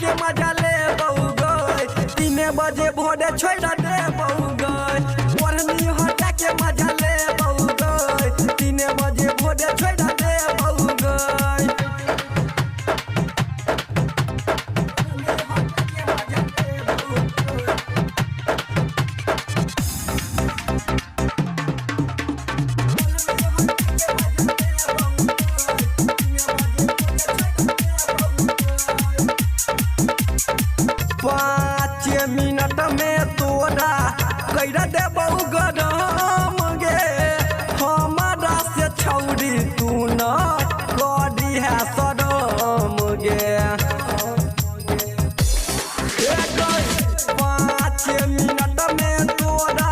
के मजा ले गए 3 बजे भोरे छोड़ दे गए ओढ़नी हटा के मजा ले गए 3 बजे भोरे छोड़ दे गए मिनट में तोरा कैरा देबौ गरम गे हमारा से छौरी तू न करी है शरम गे 5 मिनट में तोरा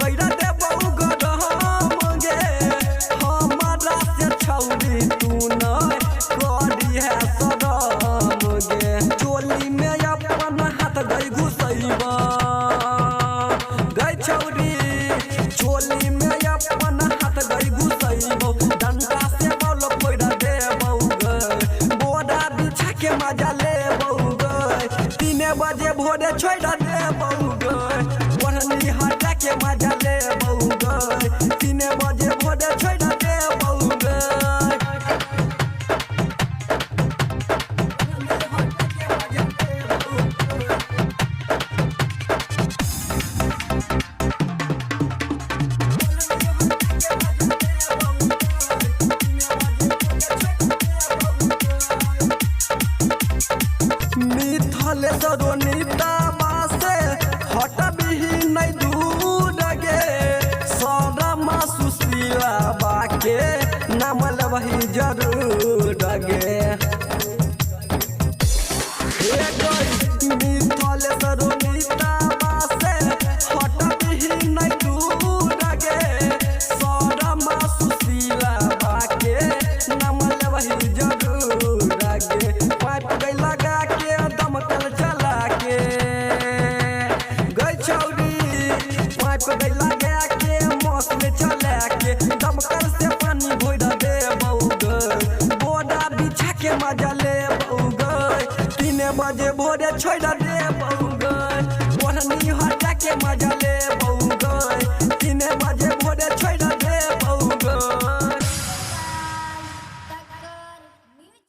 कैरा देबौ गरम गे हमारा से छौरी तू न करी है शरम गे चोली में अपन हाथ गई घुसैबा गई छौरी चोली में अपन हाथ गई घुसैबो डंडा से बॉल फोड़ देबौ गे बोरा बिछा के मजा लेबौ गे 3 बजे भोरे छोड़ देबौ गे ओढ़नी हटा के मजा लेबौ गे 3 बजे भोरे छोड़ देबौ गे नीता बासे हटबी नहीं दूर गे सौरमा सुशीला बाके नाम लबही जरूर गे मिथल नीता बासे हटबी नहीं दूर गे सौरमा सुशीला बाके नाम लबही जरूर गे पाइप गई लगा के दमकल चला के गई छौरी पाइप गई लगा के मौसम चला के दमकल से पानी भोर देबौ गे बोरा बिछा के मजा लेबौ गे 3 बजे भोरे छोड़ देबौ गे ओढ़नी हटा के मजा ले